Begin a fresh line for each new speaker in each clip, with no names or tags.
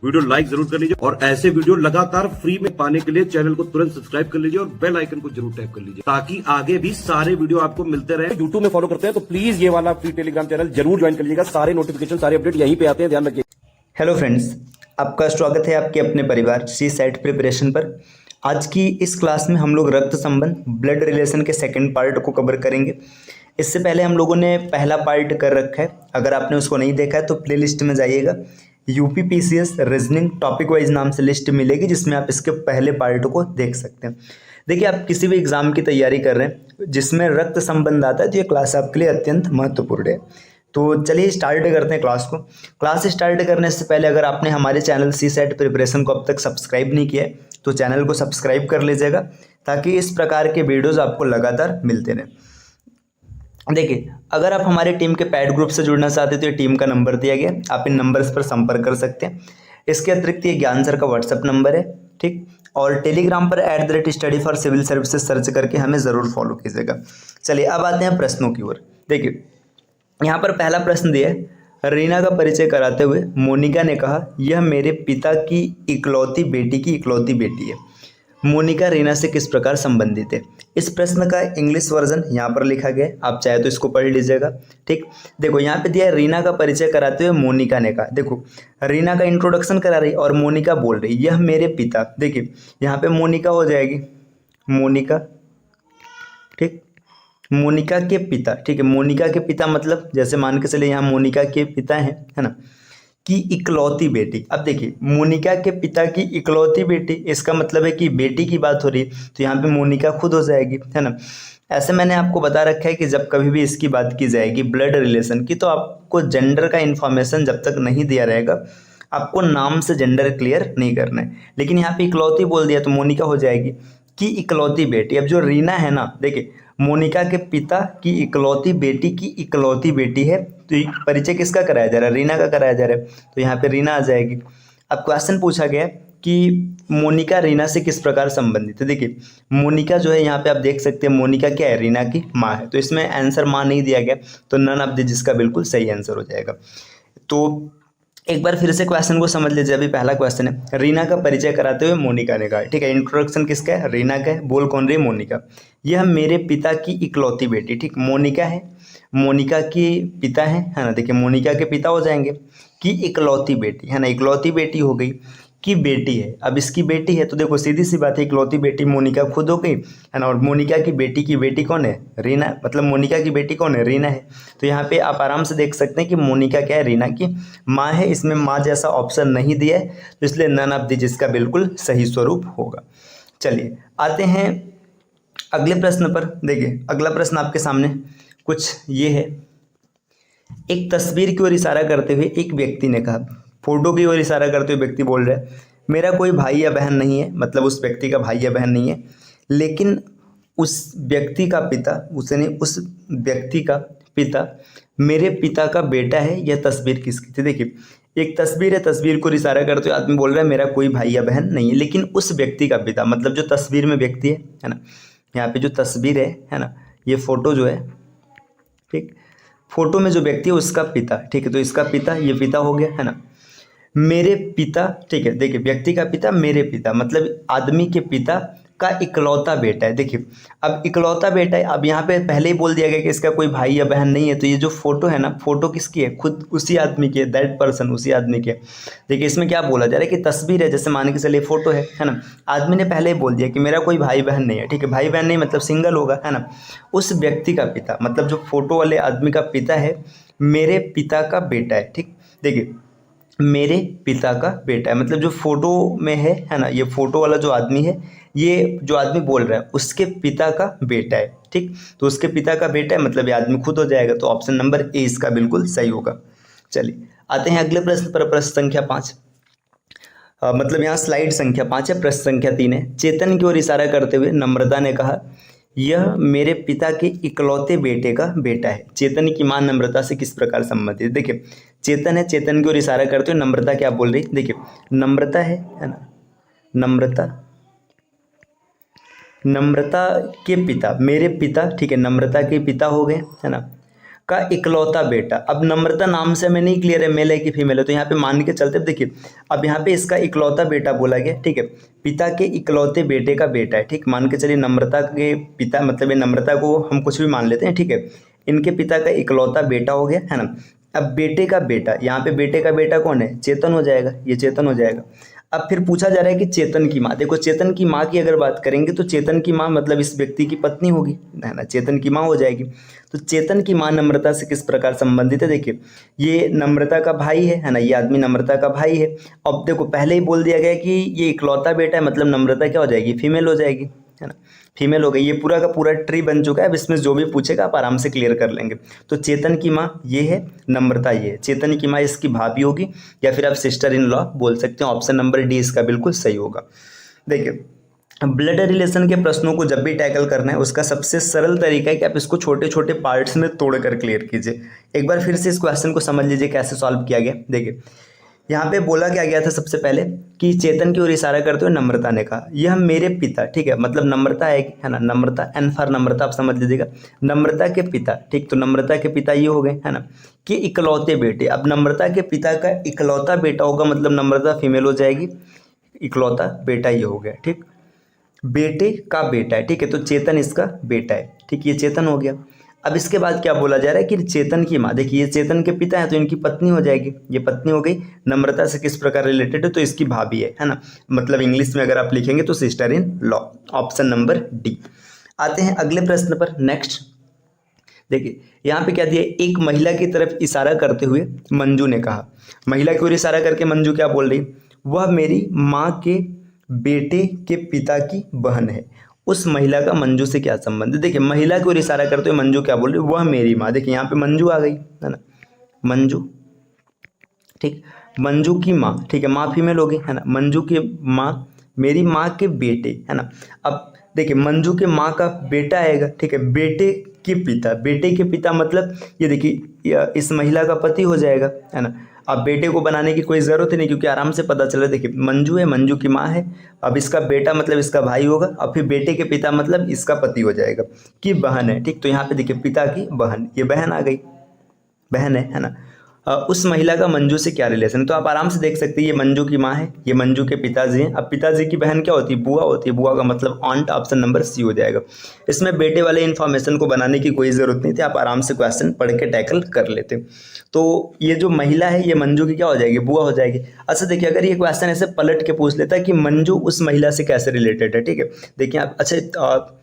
Video like जरूर कर लीजिए और ऐसे वीडियो लगातार फ्री में पाने के लिए चैनल को तुरंत सब्सक्राइब कर लीजिए और बेल आइकन को जरूर टैप कर लीजिए ताकि आगे भी सारे वीडियो आपको मिलते रहे। यूट्यूब में फॉलो करते हैं तो प्लीज ये वाला फ्री टेलीग्राम चैनल जरूर ज्वाइन कर लीजिएगा। सारे नोटिफिकेशन सारे अपडेट यहीं पे आते हैं, ध्यान रखिए।
हेलो फ्रेंड्स, आपका स्वागत है आपके अपने परिवार सी सेट प्रिपरेशन पर। आज की इस क्लास में हम लोग रक्त संबंध ब्लड रिलेशन के सेकंड पार्ट को कवर करेंगे। इससे पहले हम लोगों ने पहला पार्ट कर रखा है, अगर आपने उसको नहीं देखा है तो प्लेलिस्ट में जाइएगा। यूपीपीसीएस रीजनिंग टॉपिक वाइज नाम से लिस्ट मिलेगी जिसमें आप इसके पहले पार्ट को देख सकते हैं। देखिए, आप किसी भी एग्जाम की तैयारी कर रहे हैं जिसमें रक्त संबंध आता है तो ये क्लास आपके लिए अत्यंत महत्वपूर्ण है। तो चलिए स्टार्ट करते हैं क्लास को। क्लास स्टार्ट करने से पहले अगर आपने हमारे चैनल सी सेट प्रिपरेशन को अब तक सब्सक्राइब नहीं किया है तो चैनल को सब्सक्राइब कर लीजिएगा ताकि इस प्रकार के वीडियोज़ आपको लगातार मिलते रहें। देखिए, अगर आप हमारे टीम के पैड ग्रुप से जुड़ना चाहते हैं तो ये टीम का नंबर दिया गया, आप इन नंबर्स पर संपर्क कर सकते हैं। इसके अतिरिक्त ये ज्ञान सर का व्हाट्सएप नंबर है, ठीक। और टेलीग्राम पर @study for civil services search करके हमें ज़रूर फॉलो कीजिएगा। चलिए अब आते हैं प्रश्नों की ओर। देखिए, यहाँ पर पहला प्रश्न दिया है, रीना का परिचय कराते हुए मोनिका ने कहा, यह मेरे पिता की इकलौती बेटी की इकलौती बेटी है। मोनिका रीना से किस प्रकार संबंधित है। इस प्रश्न का इंग्लिश वर्जन यहाँ पर लिखा गया है, आप चाहे तो इसको पढ़ लीजिएगा, ठीक। देखो, यहाँ पे दिया है, रीना का परिचय कराते हुए मोनिका ने कहा। देखो, रीना का इंट्रोडक्शन करा रही और मोनिका बोल रही यह मेरे पिता। देखिए, यहाँ पे मोनिका हो जाएगी, मोनिका, ठीक, मोनिका के पिता, ठीक है। मोनिका के पिता मतलब जैसे मान के चले यहाँ मोनिका के पिता हैं, है ना, की इकलौती बेटी। अब देखिए, मोनिका के पिता की इकलौती बेटी, इसका मतलब है कि बेटी की बात हो रही है तो यहाँ पे मोनिका खुद हो जाएगी, है ना। ऐसे मैंने आपको बता रखा है कि जब कभी भी इसकी बात की जाएगी ब्लड रिलेशन की तो आपको जेंडर का इन्फॉर्मेशन जब तक नहीं दिया रहेगा आपको नाम से जेंडर क्लियर नहीं करना है। लेकिन यहाँ पे इकलौती बोल दिया तो मोनिका हो जाएगी की इकलौती बेटी। अब जो रीना है ना, देखिए, मोनिका के पिता की इकलौती बेटी की इकलौती बेटी है तो परिचय किसका कराया जा रहा है, रीना का कराया जा रहा है, तो यहाँ पे रीना आ जाएगी। अब क्वेश्चन पूछा गया कि मोनिका रीना से किस प्रकार संबंधित है। देखिए, मोनिका जो है यहाँ पे आप देख सकते हैं, मोनिका क्या है, रीना की माँ है, तो इसमें आंसर माँ नहीं दिया गया तो नन ऑफ द जिसका बिल्कुल सही आंसर हो जाएगा। तो एक बार फिर से क्वेश्चन को समझ लीजिए। अभी पहला क्वेश्चन है, रीना का परिचय कराते हुए मोनिका ने कहा, ठीक है। इंट्रोडक्शन किसका है, रीना का है, बोल कौन रही है, मोनिका। यह मेरे पिता की इकलौती बेटी, ठीक, मोनिका है, मोनिका के पिता है ना। देखिए, मोनिका के पिता हो जाएंगे कि इकलौती बेटी, है ना, इकलौती बेटी हो गई की बेटी है। अब इसकी बेटी है तो देखो सीधी सी बात है, इकलौती बेटी मोनिका खुद हो गई, है ना, और मोनिका की बेटी कौन है, रीना, मतलब मोनिका की बेटी कौन है, रीना है। तो यहाँ पे आप आराम से देख सकते हैं कि मोनिका क्या है, रीना की माँ है। इसमें माँ जैसा ऑप्शन नहीं दिया है तो इसलिए नन ऑफ द जिसका बिल्कुल सही स्वरूप होगा। चलिए आते हैं अगले प्रश्न पर। देखिए, अगला प्रश्न आपके सामने कुछ ये है, एक तस्वीर की ओर इशारा करते हुए एक व्यक्ति ने कहा, फोटो की ओर इशारा करते हुए व्यक्ति बोल रहा है, मेरा कोई भाई या बहन नहीं है, मतलब उस व्यक्ति का भाई या बहन नहीं है, लेकिन उस व्यक्ति का पिता, उसने उस व्यक्ति का पिता मेरे पिता का बेटा है। यह तस्वीर किसकी थी। देखिए, एक तस्वीर है, तस्वीर को इशारा करते हुए आदमी बोल रहा है मेरा कोई भाई या बहन नहीं है, लेकिन उस व्यक्ति का पिता, मतलब जो तस्वीर में व्यक्ति है ना, यहाँ पे जो तस्वीर है ना, ये फोटो जो है, ठीक, फोटो में जो व्यक्ति है उसका पिता, ठीक है। तो इसका पिता, ये पिता हो गया, है ना, मेरे पिता, ठीक है। देखिए, व्यक्ति का पिता मेरे पिता मतलब आदमी के पिता का इकलौता बेटा है। देखिए, अब इकलौता बेटा है, अब यहाँ पे पहले ही बोल दिया गया कि इसका कोई भाई या बहन नहीं है, तो ये जो फोटो है ना, फोटो किसकी है, खुद उसी आदमी की है, दैट पर्सन उसी आदमी की है। देखिए, इसमें क्या बोला जा रहा है कि तस्वीर है, जैसे मान के चलिए फोटो है ना, आदमी ने पहले ही बोल दिया कि मेरा कोई भाई बहन नहीं है, ठीक है, भाई बहन नहीं मतलब सिंगल होगा, है ना। उस व्यक्ति का पिता मतलब जो फोटो वाले आदमी का पिता है मेरे पिता का बेटा है, ठीक। देखिए, मेरे पिता का बेटा है मतलब जो फोटो में है ना, ये फोटो वाला जो आदमी है, ये जो आदमी बोल रहा है उसके पिता का बेटा है, ठीक। तो उसके पिता का बेटा है मतलब ये आदमी खुद हो जाएगा, तो ऑप्शन नंबर ए इसका बिल्कुल सही होगा। चलिए आते हैं अगले प्रश्न पर, प्रश्न संख्या 5। मतलब यहाँ स्लाइड संख्या 5 है, प्रश्न संख्या 3 है। चेतन की ओर इशारा करते हुए नम्रता ने कहा, यह मेरे पिता के इकलौते बेटे का बेटा है। चेतन की मां नम्रता से किस प्रकार संबंधित है। देखिए, चेतन है, चेतन की ओर इशारा करते हुए नम्रता क्या बोल रही, देखिए, नम्रता है ना, नम्रता, नम्रता के पिता मेरे पिता, ठीक है, नम्रता के पिता हो गए, है ना, का इकलौता बेटा। अब नम्रता नाम से हमें नहीं क्लियर है मेल है कि फीमेल है, तो यहाँ पे मान के चलते देखिए, अब यहाँ पे इसका इकलौता बेटा बोला गया, ठीक है, पिता के इकलौते बेटे का बेटा है, ठीक, मान के चलिए नम्रता के पिता, मतलब ये नम्रता को हम कुछ भी मान लेते हैं, ठीक है, इनके पिता का इकलौता बेटा हो गया, है ना। अब बेटे का बेटा, यहाँ पे बेटे का बेटा कौन है, चेतन हो जाएगा, ये चेतन हो जाएगा। अब फिर पूछा जा रहा है कि चेतन की माँ, देखो चेतन की माँ की अगर बात करेंगे तो चेतन की माँ मतलब इस व्यक्ति की पत्नी होगी, है ना, चेतन की माँ हो जाएगी। तो चेतन की माँ नम्रता से किस प्रकार संबंधित है, देखिए ये नम्रता का भाई है ना, ये आदमी नम्रता का भाई है। अब देखो पहले ही बोल दिया गया कि ये इकलौता बेटा है, मतलब नम्रता क्या हो जाएगी, फीमेल हो जाएगी, है ना, फीमेल हो गई। ये पूरा का पूरा ट्री बन चुका है, अब इसमें जो भी पूछेगा आप आराम से क्लियर कर लेंगे। तो चेतन की माँ ये है, नम्रता ये है, चेतन की माँ इसकी भाभी होगी, या फिर आप सिस्टर इन लॉ बोल सकते हैं। ऑप्शन नंबर डी इसका बिल्कुल सही होगा। देखिए ब्लड रिलेशन के प्रश्नों को जब भी टैकल करना है, उसका सबसे सरल तरीका है कि आप इसको छोटे छोटे पार्ट्स में तोड़कर क्लियर कीजिए। एक बार फिर से इस क्वेश्चन को समझ लीजिए कैसे सॉल्व किया गया। देखिए यहाँ पे बोला क्या गया था सबसे पहले कि चेतन की ओर इशारा करते हुए नम्रता ने कहा यह मेरे पिता, ठीक है, मतलब नम्रता है ना, नम्रता एन फॉर नम्रता आप समझ लीजिएगा, नम्रता के पिता, ठीक, तो नम्रता के पिता ये हो गए, है ना, कि इकलौते बेटे। अब नम्रता के पिता का इकलौता बेटा होगा, मतलब नम्रता फीमेल हो जाएगी, इकलौता बेटा ये हो गया, ठीक, बेटे का बेटा है, ठीक है, तो चेतन इसका बेटा है, ठीक, ये चेतन हो गया। अब इसके बाद क्या बोला जा रहा है कि चेतन की माँ, देखिए ये चेतन के पिता है तो इनकी पत्नी हो जाएगी, ये पत्नी हो गई। नम्रता से किस प्रकार रिलेटेड है, तो इसकी भाभी है ना, मतलब इंग्लिश में अगर आप लिखेंगे तो sister in law, option number D. आते हैं अगले प्रश्न पर, नेक्स्ट। देखिए यहाँ पे क्या दिया, एक महिला की तरफ इशारा करते हुए मंजू ने कहा, महिला की ओर इशारा करके मंजू क्या बोल रही, वह मेरी माँ के बेटे के पिता की बहन है। उस महिला का मंजू से क्या संबंध है, देखिए महिला की ओर इशारा करते हुए मंजू क्या बोल रही, वह मेरी माँ, देखिए यहाँ पे मंजू आ गई, है ना, मंजू, ठीक, मंजू की माँ, ठीक है, माँ फीमेल हो गई, है ना, मंजू की माँ मेरी माँ के बेटे, है ना। अब देखिए मंजू के माँ का बेटा आएगा, ठीक है, बेटे के पिता, बेटे के पिता मतलब ये देखिए इस महिला का पति हो जाएगा, है ना। अब बेटे को बनाने की कोई ज़रूरत ही नहीं, क्योंकि आराम से पता चला, देखिए मंजू है, मंजू की माँ है, अब इसका बेटा मतलब इसका भाई होगा, अब फिर बेटे के पिता मतलब इसका पति हो जाएगा, कि बहन है, ठीक, तो यहाँ पे देखिए पिता की बहन, ये बहन आ गई, बहन है ना। उस महिला का मंजू से क्या रिलेशन, तो आप आराम से देख सकते हैं ये मंजू की माँ है, ये मंजू के पिताजी हैं। अब पिताजी की बहन क्या होती है, बुआ होती है, बुआ का मतलब ऑन्ट, ऑप्शन नंबर सी हो जाएगा। इसमें बेटे वाले इन्फॉर्मेशन को बनाने की कोई ज़रूरत नहीं थी, आप आराम से क्वेश्चन पढ़ के टैकल कर लेते। तो ये जो महिला है ये मंजू की क्या हो जाएगी, बुआ हो जाएगी। अच्छा देखिए अगर ये क्वेश्चन ऐसे पलट के पूछ लेता है कि मंजू उस महिला से कैसे रिलेटेड है, ठीक है, देखिए आप अच्छा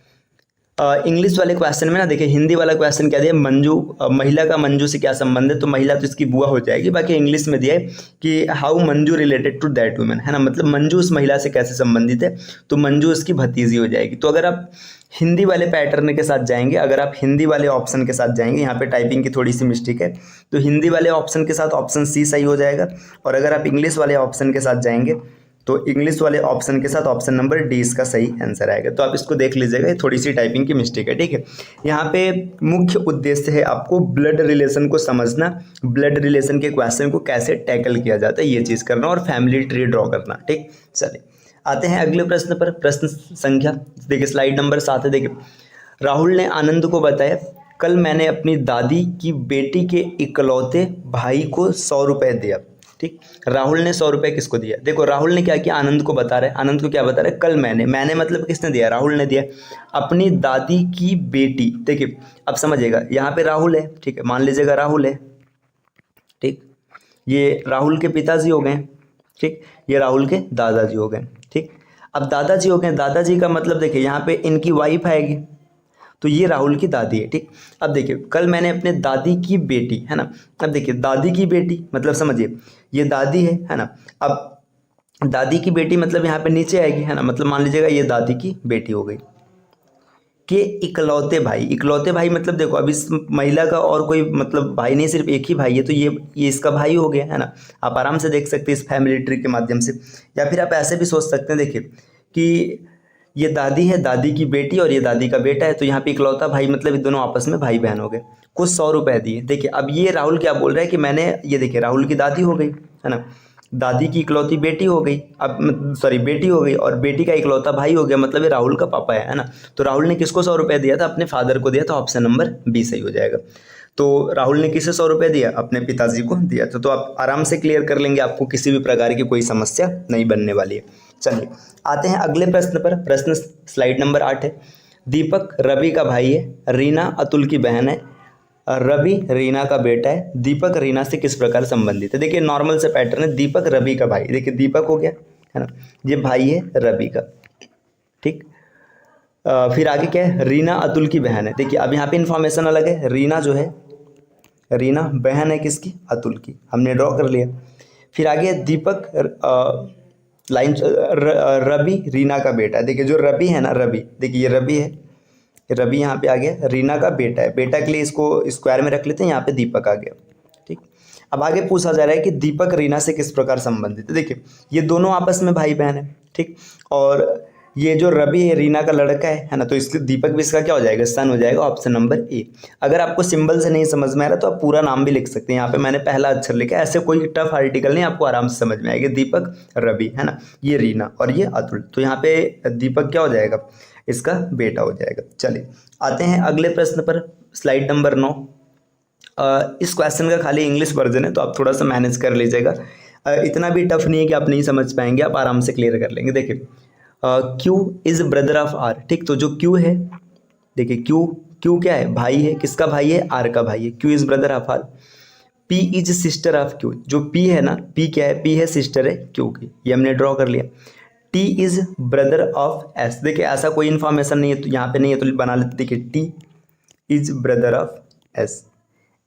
इंग्लिश वाले क्वेश्चन में ना देखिए हिंदी वाला क्वेश्चन क्या दिया, मंजू महिला का मंजू से क्या संबंध है, तो महिला तो इसकी बुआ हो जाएगी। बाकी इंग्लिश में दिया है कि how Manju related to that women, है ना, मतलब मंजू उस महिला से कैसे संबंधित है, तो मंजू उसकी भतीजी हो जाएगी। तो अगर आप हिंदी वाले पैटर्न के साथ जाएंगे, अगर आप हिंदी वाले ऑप्शन के साथ जाएंगे, यहाँ पे टाइपिंग की थोड़ी सी मिस्टेक है, तो हिंदी वाले ऑप्शन के साथ ऑप्शन सी सही हो जाएगा। और अगर आप इंग्लिश वाले ऑप्शन के साथ जाएंगे तो इंग्लिश वाले ऑप्शन के साथ ऑप्शन नंबर डी इसका सही आंसर आएगा। तो आप इसको देख लीजिएगा, ये थोड़ी सी टाइपिंग की मिस्टेक है, ठीक है। यहाँ पे मुख्य उद्देश्य है आपको ब्लड रिलेशन को समझना, ब्लड रिलेशन के क्वेश्चन को कैसे टैकल किया जाता है ये चीज़ करना, और फैमिली ट्री ड्रॉ करना, ठीक। चलिए आते हैं अगले प्रश्न पर, प्रश्न संख्या देखिए स्लाइड नंबर 7 है। देखिए राहुल ने आनंद को बताया, कल मैंने अपनी दादी की बेटी के इकलौते भाई को 100 रुपये दिया, ठीक। राहुल ने 100 रुपये किसको दिया, देखो राहुल ने क्या किया, आनंद को बता रहे, आनंद को क्या बता रहे, कल मैंने मतलब किसने दिया, राहुल ने दिया, अपनी दादी की बेटी, देखिए अब समझिएगा यहाँ पे राहुल है, ठीक है, मान लीजिएगा राहुल है, ठीक, ये राहुल के पिताजी हो गए, ठीक, ये राहुल के दादाजी हो गए, ठीक। अब दादाजी हो गए, दादाजी का मतलब देखिए यहाँ पे इनकी वाइफ आएगी, तो ये राहुल की दादी है, ठीक। अब देखिए कल मैंने अपने दादी की बेटी, है ना, अब देखिए दादी की बेटी मतलब समझिए ये दादी है ना, अब दादी की बेटी मतलब यहाँ पे नीचे आएगी, है ना, मतलब मान लीजिएगा ये दादी की बेटी हो गई, के इकलौते भाई मतलब देखो अब इस महिला का और कोई मतलब भाई नहीं, सिर्फ एक ही भाई है, तो ये इसका भाई हो गया, है ना। आप आराम से देख सकते हैं इस फैमिली ट्री के माध्यम से, या फिर आप ऐसे भी सोच सकते हैं, देखिए कि ये दादी है, दादी की बेटी, और ये दादी का बेटा है, तो यहाँ पे इकलौता भाई मतलब ये दोनों आपस में भाई बहन हो गए, कुछ 100 रुपये दिए। देखिए अब ये राहुल क्या बोल रहा है कि मैंने, ये देखिए राहुल की दादी हो गई, है ना, दादी की इकलौती बेटी हो गई, अब सॉरी बेटी हो गई, और बेटी का इकलौता भाई हो गया, मतलब ये राहुल का पापा है ना। तो राहुल ने किसको 100 रुपये दिया था, अपने फादर को दिया था, ऑप्शन नंबर बी सही हो जाएगा। तो राहुल ने किसे 100 रुपये दिया? अपने पिताजी को दिया। तो आप आराम से क्लियर कर लेंगे, आपको किसी भी प्रकार की कोई समस्या नहीं बनने वाली है। चलिए आते हैं अगले प्रश्न पर। प्रश्न स्लाइड नंबर 8 है। दीपक रवि का भाई है, रीना अतुल की बहन है, रवि रीना का बेटा है, दीपक रीना से किस प्रकार संबंधित है? देखिए नॉर्मल से पैटर्न है, दीपक रवि का भाई, देखिए दीपक हो गया है ना, ये भाई है रवि का, ठीक। फिर आगे क्या है? रीना अतुल की बहन है। देखिए अब यहाँ पे इन्फॉर्मेशन अलग है, रीना जो है, रीना बहन है किसकी? अतुल की, हमने ड्रॉ कर लिया। फिर आगे दीपक लाइन रवि रीना का बेटा है। देखिए जो रवि है ना, रवि, देखिए ये रवि है, रवि यहाँ पे आ गया, रीना का बेटा है, बेटा के लिए इसको स्क्वायर में रख लेते हैं, यहाँ पे दीपक आ गया, ठीक। अब आगे पूछा जा रहा है कि दीपक रीना से किस प्रकार संबंधित है। देखिए ये दोनों आपस में भाई बहन है, ठीक। और ये जो रवि है रीना का लड़का है ना, तो इसके दीपक भी इसका क्या हो जाएगा? सन हो जाएगा, ऑप्शन नंबर ए। अगर आपको सिंबल से नहीं समझ में आ रहा तो आप पूरा नाम भी लिख सकते हैं, यहाँ पे मैंने पहला अक्षर लिखा है, ऐसे कोई टफ आर्टिकल नहीं, आपको आराम से समझ में आएगा। दीपक रवि है ना, ये रीना और ये अतुल, तो यहाँ पे दीपक क्या हो जाएगा? इसका बेटा हो जाएगा। चलिए आते हैं अगले प्रश्न पर, स्लाइड नंबर 9। इस क्वेश्चन का खाली इंग्लिश वर्जन है, तो आप थोड़ा सा मैनेज कर लीजिएगा, इतना भी टफ नहीं है कि आप नहीं समझ पाएंगे, आप आराम से क्लियर कर लेंगे। देखिए Q is brother of R, ठीक। तो जो क्यू है, देखिए क्यू क्या है? भाई है, किसका भाई है? आर का भाई है। Q is brother of R. P is sister of Q, जो पी है ना, पी क्या है? पी है सिस्टर है क्यू की, ये हमने ड्रॉ कर लिया। T is brother of S, देखिए ऐसा कोई इन्फॉर्मेशन नहीं है तो यहाँ पे नहीं है, तो बना लेते। देखिए T is brother of S.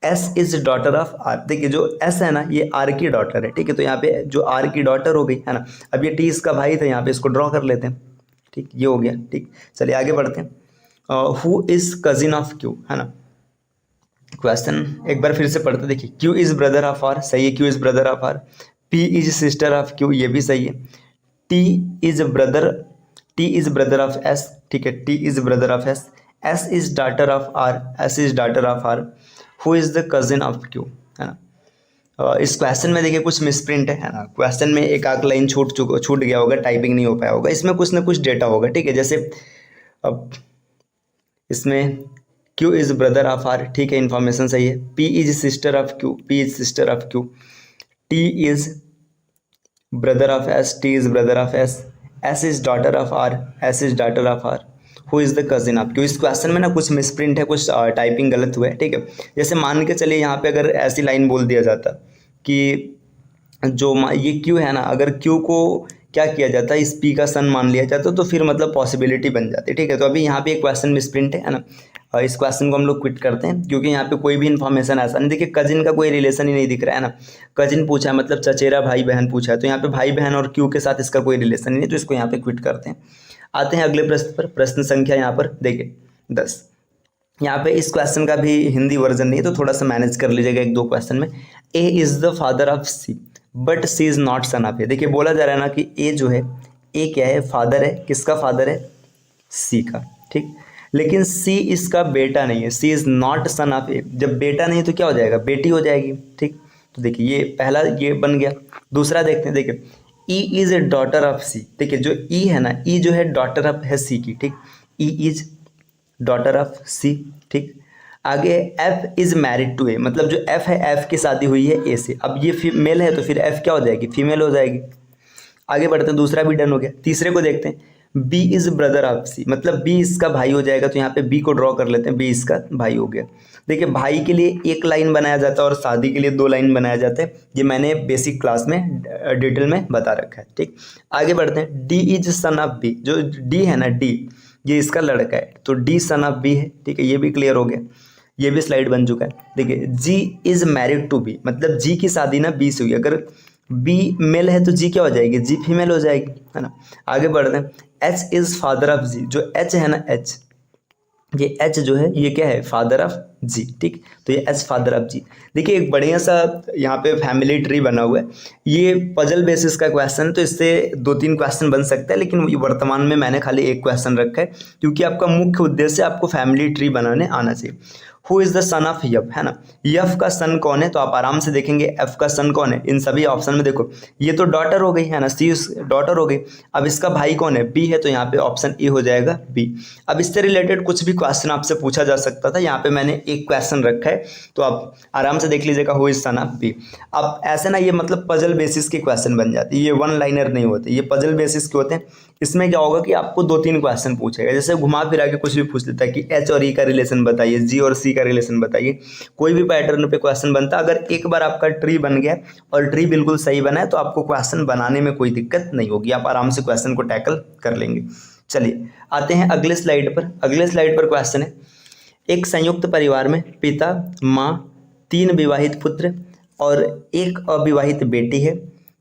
S is daughter of R, देखिए जो एस है ना, ये आर की डॉटर है, ठीक है। तो यहाँ पे जो आर की डॉटर हो गई है ना, अब ये टी इसका भाई था, यहाँ पे इसको ड्रॉ कर लेते हैं, ठीक, ये हो गया, ठीक। चलिए आगे बढ़ते हैं। Who is cousin of Q, है ना। क्वेश्चन एक बार फिर से पढ़ते, देखिए Q is brother of R, सही है, Q is brother of R. P is sister of Q, ये भी सही है। T is brother of S, ठीक है, T is brother of S. S is daughter of R, S is daughter of R. Who is the cousin of Q, है ना। इस question में देखिए कुछ मिसप्रिंट है ना, क्वेश्चन में एक आध लाइन छूट गया होगा, टाइपिंग नहीं हो पाया होगा, इसमें कुछ ना कुछ डेटा होगा, ठीक है। जैसे अब इसमें Q is brother of R, ठीक है, इन्फॉर्मेशन सही है। P is sister of Q, P is sister of Q. T is brother of S, T is brother of S. S is daughter of R, S is daughter of R. Who is the cousin of Q. इस question में ना कुछ misprint है, कुछ typing गलत हुआ है, ठीक है। जैसे मान के चलिए यहाँ पे अगर ऐसी लाइन बोल दिया जाता कि जो ये क्यू है ना, अगर क्यू को क्या किया जाता है, इस पी का सन मान लिया जाता तो फिर मतलब पॉसिबिलिटी बन जाती है, ठीक है। तो अभी यहाँ पे एक क्वेश्चन मिसप्रिंट है ना, इस क्वेश्चन को हम लोग क्विट करते हैं, क्योंकि यहाँ पे कोई भी इन्फॉर्मेशन ऐसा नहीं। देखिए कजिन का कोई रिलेशन ही नहीं दिख रहा है ना, कजिन पूछा है मतलब चचेरा भाई बहन पूछा है, तो यहाँ पे भाई बहन और क्यू के साथ इसका कोई रिलेशन नहीं है, तो इसको यहाँ पे क्विट करते हैं। आते हैं अगले प्रश्न पर। प्रश्न संख्या यहाँ पर देखिए 10। यहाँ पे इस क्वेश्चन का भी हिंदी वर्जन नहीं है, तो थोड़ा सा मैनेज कर लीजिएगा एक दो क्वेश्चन में। A is the father of C but C is not son of A. देखिए बोला जा रहा है ना कि ए जो है, ए क्या है? फादर है, किसका फादर है? सी का, ठीक। लेकिन सी इसका बेटा नहीं है, सी इज नॉट सन ऑफ ए। जब बेटा नहीं तो क्या हो जाएगा? बेटी हो जाएगी, ठीक। तो देखिए ये पहला ये बन गया। दूसरा देखते हैं, देखिए E is a daughter of C. देखिए जो ई है ना, ई जो है डॉटर ऑफ है सी की, ठीक। ई इज डॉटर ऑफ सी, ठीक। आगे एफ इज मैरिड टू ए, मतलब जो एफ है, एफ की शादी हुई है ए से। अब ये मेल है तो फिर एफ क्या हो जाएगी? फीमेल हो जाएगी। आगे बढ़ते हैं, दूसरा भी डन हो गया। तीसरे को देखते हैं, बी इज ब्रदर ऑफ सी, मतलब बी इसका भाई हो जाएगा, तो यहाँ पे बी को ड्रॉ कर लेते हैं, बी इसका भाई हो गया। देखिए भाई के लिए एक लाइन बनाया जाता है और शादी के लिए 2 लाइन बनाया जाता है, ये मैंने बेसिक क्लास में डिटेल में बता रखा है, ठीक। आगे बढ़ते हैं, D is son of B. जो डी है ना, डी ये इसका लड़का है, तो डी सन ऑफ बी है, ठीक है, ये भी क्लियर हो गया, ये भी स्लाइड बन चुका है। देखिए जी इज मैरिड टू बी, मतलब जी की शादी ना बी से हुई। अगर बी मेल है तो जी क्या हो जाएगी? जी फीमेल हो जाएगी, है ना। आगे बढ़ते हैं, एच इज फादर ऑफ जी। जो एच है ना, एच, ये एच जो है ये क्या है? फादर ऑफ जी, ठीक। तो ये एच फादर ऑफ जी। देखिए एक बढ़िया सा यहाँ पे फैमिली ट्री बना हुआ है, ये पजल बेसिस का क्वेश्चन है, तो इससे 2-3 क्वेश्चन बन सकता है, लेकिन वर्तमान में मैंने खाली एक क्वेश्चन रखा है, क्योंकि आपका मुख्य उद्देश्य आपको फैमिली ट्री बनाने आना चाहिए। Who is the son of F, है ना। यफ का सन कौन है, तो आप आराम से देखेंगे एफ का सन कौन है। इन सभी ऑप्शन में देखो ये तो डॉटर हो गई, है ना, सी डॉटर हो गई। अब इसका भाई कौन है, बी है, तो यहाँ पे ऑप्शन ए हो जाएगा बी। अब इससे रिलेटेड कुछ भी क्वेश्चन आपसे पूछा जा सकता था, यहाँ पे मैंने एक क्वेश्चन रखा है, तो आप आराम से देख लीजिएगा, who is son of B. अब ऐसे ना ये मतलब पजल बेसिस के क्वेश्चन बन जाते हैं, ये वन लाइनर नहीं होते, ये पजल बेसिस के होते हैं। इसमें क्या होगा कि आपको 2-3 क्वेश्चन पूछेगा, जैसे घुमा फिरा के कुछ भी पूछ लेता है कि एच और ई का रिलेशन बताइए, जी और सी का रिलेशन बताइए, कोई भी पैटर्न पे क्वेश्चन बनता है। अगर एक बार आपका ट्री बन गया और ट्री बिल्कुल सही बना है तो आपको क्वेश्चन बनाने में कोई दिक्कत नहीं होगी, आप आराम से क्वेश्चन को टैकल कर लेंगे। चलिए आते हैं अगले स्लाइड पर। अगले स्लाइड पर क्वेश्चन है, एक संयुक्त परिवार में पिता, माँ, 3 विवाहित पुत्र और 1 अविवाहित बेटी है।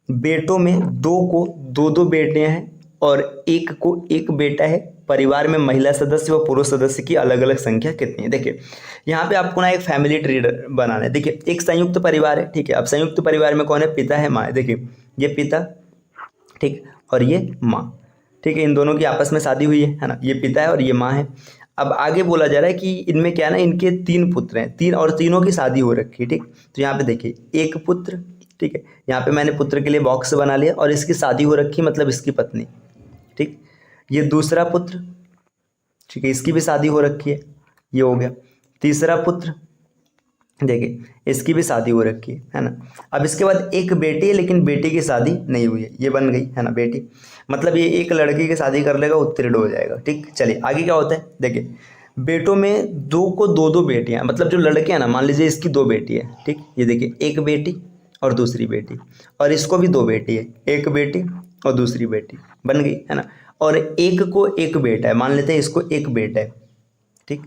बेटों में 2 को 2-2 बेटियां हैं और 1 को 1 बेटा है। परिवार में महिला सदस्य व पुरुष सदस्य की अलग अलग संख्या कितनी है। देखिए यहाँ पे आपको ना एक फैमिली ट्री बनाना है। देखिए एक संयुक्त परिवार है, ठीक है। अब संयुक्त परिवार में कौन है, पिता है, माँ है। देखिए ये पिता, ठीक, और ये माँ, ठीक है। इन दोनों की आपस में शादी हुई है ना, ये पिता है और ये माँ है। अब आगे बोला जा रहा है कि इनमें क्या है ना, इनके 3 पुत्र हैं, 3 और तीनों की शादी हो रखी है, ठीक। तो यहाँ पे देखिए 1 पुत्र, ठीक है, यहाँ पे मैंने पुत्र के लिए बॉक्स बना लिया, और इसकी शादी हो रखी मतलब इसकी पत्नी, ठीक। ये दूसरा पुत्र, ठीक है, इसकी भी शादी हो रखी है, ये हो गया। तीसरा पुत्र, देखिए इसकी भी शादी हो रखी है ना। अब इसके बाद 1 बेटी है, लेकिन बेटी की शादी नहीं हुई है, ये बन गई है ना बेटी, मतलब ये 1 लड़की की शादी कर लेगा, उत्तीर्ण हो जाएगा, ठीक। चलिए आगे क्या होता है, देखिए बेटों में 2 को 2-2 बेटियां, मतलब जो लड़के हैं ना, मान लीजिए इसकी 2 बेटी है, ठीक। ये देखिए 1 बेटी और दूसरी बेटी, और इसको भी 2 बेटी है, 1 बेटी और दूसरी बेटी, बन गई है ना। और 1 को 1 बेटा है, मान लेते हैं इसको 1 बेटा है, ठीक।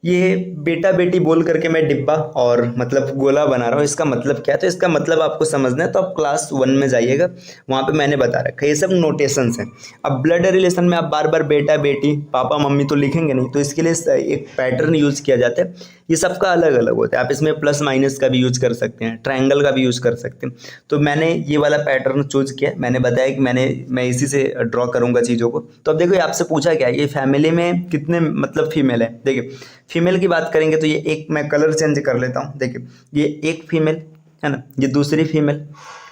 ये बेटा बेटी बोल करके मैं डिब्बा और मतलब गोला बना रहा हूँ, इसका मतलब क्या है, तो इसका मतलब आपको समझना है तो आप क्लास 1 में जाइएगा, वहाँ पे मैंने बता रखा है, ये सब नोटेशंस हैं। अब ब्लड रिलेशन में आप बार बार बेटा बेटी पापा मम्मी तो लिखेंगे नहीं, तो इसके लिए एक पैटर्न यूज किया जाता है, ये सबका अलग अलग होता है। आप इसमें प्लस माइनस का भी यूज कर सकते हैं, ट्रायंगल का भी यूज कर सकते हैं। तो मैंने ये वाला पैटर्न चूज किया, मैंने बताया कि मैं इसी से ड्रॉ करूँगा चीज़ों को। तो अब देखो ये आपसे पूछा क्या है, ये फैमिली में कितने मतलब फीमेल है। देखिए फीमेल की बात करेंगे तो ये एक, मैं कलर चेंज कर लेता हूँ। देखिए ये 1 फीमेल है ना, ये दूसरी फीमेल,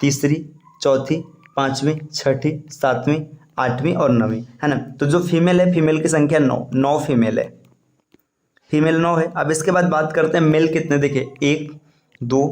तीसरी, चौथी, 5वीं, 6ठी, 7वीं, 8वीं और 9वीं, है ना। तो जो फीमेल है, फीमेल की संख्या 9 फीमेल है, फीमेल 9 है। अब इसके बाद बात करते हैं मेल कितने, देखिए 1 2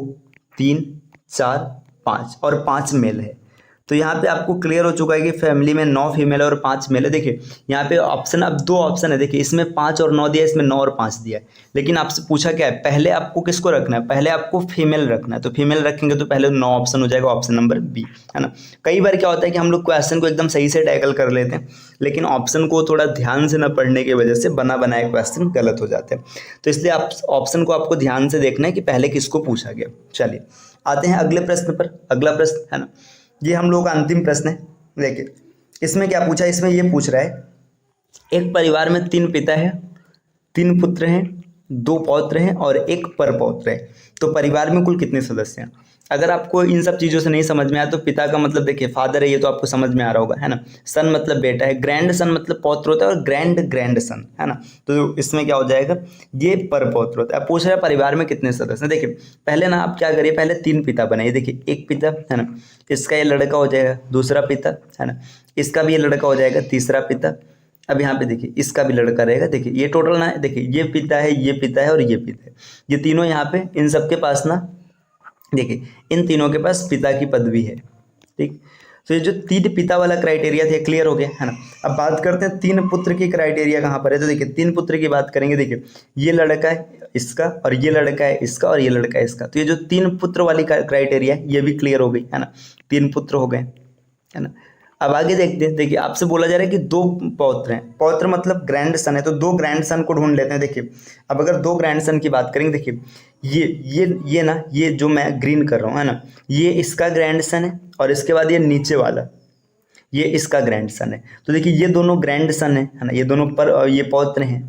3 4 5 और 5 मेल है। तो यहाँ पे आपको क्लियर हो चुका है कि फैमिली में 9 फीमेल है और 5 मेल है। देखिए यहाँ पे ऑप्शन, अब 2 ऑप्शन है, देखिए इसमें 5 और 9 दिया है, इसमें 9 और 5 दिया है। लेकिन आपसे पूछा क्या है, पहले आपको किसको रखना है, पहले आपको फीमेल रखना है। तो फीमेल रखेंगे तो पहले 9 ऑप्शन हो जाएगा, ऑप्शन नंबर बी, है ना। कई बार क्या होता है कि हम लोग क्वेश्चन को एकदम सही से टैकल कर लेते हैं, लेकिन ऑप्शन को थोड़ा ध्यान से न पढ़ने की वजह से बना बनाए क्वेश्चन गलत हो जाते हैं। तो इसलिए आप ऑप्शन को आपको ध्यान से देखना है कि पहले किसको पूछा गया। चलिए आते हैं अगले प्रश्न पर। अगला प्रश्न है ना, ये हम लोग का अंतिम प्रश्न है। देखिए इसमें क्या पूछा है, इसमें ये पूछ रहा है, एक परिवार में 3 पिता है, 3 पुत्र हैं, 2 पौत्र हैं और 1 परपौत्र है। तो परिवार में कुल कितने सदस्य हैं। अगर आपको इन सब चीज़ों से नहीं समझ में आया तो पिता का मतलब देखिए फादर है, ये तो आपको समझ में आ रहा होगा, है ना। सन मतलब बेटा है, ग्रैंड सन मतलब पौत्र होता है, और ग्रैंड सन, है ना। तो इसमें क्या हो जाएगा, ये परपौत्र होता है। पूछ रहा है परिवार में कितने सदस्य हैं। देखिए पहले ना आप क्या करिए, पहले 3 पिता बनाइए। देखिए 1 पिता है ना, इसका ये लड़का हो जाएगा, दूसरा पिता है ना, इसका भी ये लड़का हो जाएगा, तीसरा पिता। अब यहाँ पे देखिए इसका भी लड़का रहेगा। देखिए ये टोटल ना, देखिए ये पिता है, ये पिता है और ये पिता है, ये तीनों यहाँ पे, इन सबके पास ना, देखिए इन तीनों के पास पिता की पदवी है, ठीक। तो ये जो 3 पिता वाला क्राइटेरिया था क्लियर हो गया, है ना। अब बात करते हैं 3 पुत्र की क्राइटेरिया कहाँ पर है। तो देखिए 3 पुत्र की बात करेंगे, देखिए ये लड़का है इसका, और ये लड़का है इसका, और ये लड़का है इसका। तो ये जो 3 पुत्र वाली क्राइटेरिया है ये भी क्लियर हो गई, है ना। 3 पुत्र हो गए, है ना। अब आगे देखते हैं। देखिए आपसे बोला जा रहा है कि 2 पौत्र हैं, पौत्र मतलब ग्रैंड सन है, तो 2 ग्रैंड सन को ढूंढ लेते हैं। देखिए अब अगर 2 ग्रैंड सन की बात करेंगे, देखिए ये ना, ये जो मैं ग्रीन कर रहा हूँ, है ना, ये इसका ग्रैंड सन है, और इसके बाद ये नीचे वाला ये इसका ग्रैंड सन है। तो देखिए ये दोनों ग्रैंड सन है ना, ये दोनों पर ये पौत्र हैं,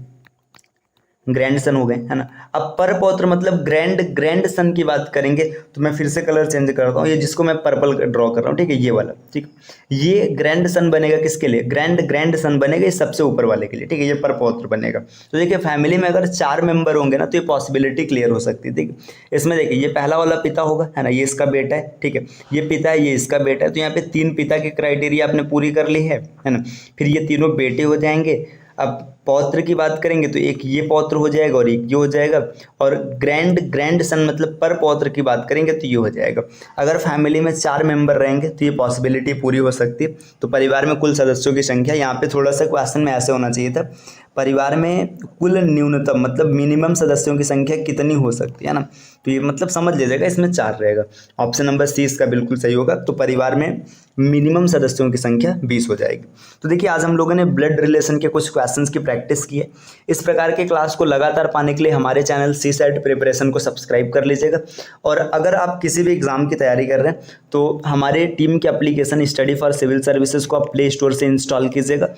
ग्रैंड सन हो गए, है ना। अब पर पौत्र मतलब ग्रैंड सन की बात करेंगे तो मैं फिर से कलर चेंज करता हूँ, ये जिसको मैं पर्पल ड्रॉ कर रहा हूँ, ठीक है, ये वाला, ठीक। ये ग्रैंड सन बनेगा किसके लिए, ग्रैंड सन बनेगा ये सबसे ऊपर वाले के लिए, ठीक है, ये पर पौत्र बनेगा। तो देखिए फैमिली में अगर 4 मेंबर होंगे ना तो ये पॉसिबिलिटी क्लियर हो सकती है, ठीक है। इसमें देखिए ये पहला वाला पिता होगा, है ना, ये इसका बेटा है, ठीक है, ये पिता है, ये इसका बेटा है। तो यहाँ पे 3 पिता की क्राइटेरिया आपने पूरी कर ली है ना। फिर ये तीनों बेटे हो जाएंगे। अब पौत्र की बात करेंगे तो एक ये पौत्र हो जाएगा और एक ये हो जाएगा। और ग्रैंड सन मतलब पर पौत्र की बात करेंगे तो ये हो जाएगा। अगर फैमिली में 4 मेंबर रहेंगे तो ये पॉसिबिलिटी पूरी हो सकती है। तो परिवार में कुल सदस्यों की संख्या, यहाँ पे थोड़ा सा क्वेश्चन में ऐसे होना चाहिए था, परिवार में कुल न्यूनतम मतलब मिनिमम सदस्यों की संख्या कितनी हो सकती है ना। तो ये मतलब समझ लीजिएगा इसमें 4 रहेगा। ऑप्शन नंबर सी इसका बिल्कुल सही होगा। तो परिवार में मिनिमम सदस्यों की संख्या 20 हो जाएगी। तो देखिए आज हम लोगों ने ब्लड रिलेशन के कुछ क्वेश्चंस की प्रैक्टिस की है। इस प्रकार के क्लास को लगातार पाने के लिए हमारे चैनल सी सेट प्रिपरेशन को सब्सक्राइब कर लीजिएगा। और अगर आप किसी भी एग्जाम की तैयारी कर रहे हैं तो हमारे टीम के application study for civil services को आप प्ले स्टोर से इंस्टॉल कीजिएगा।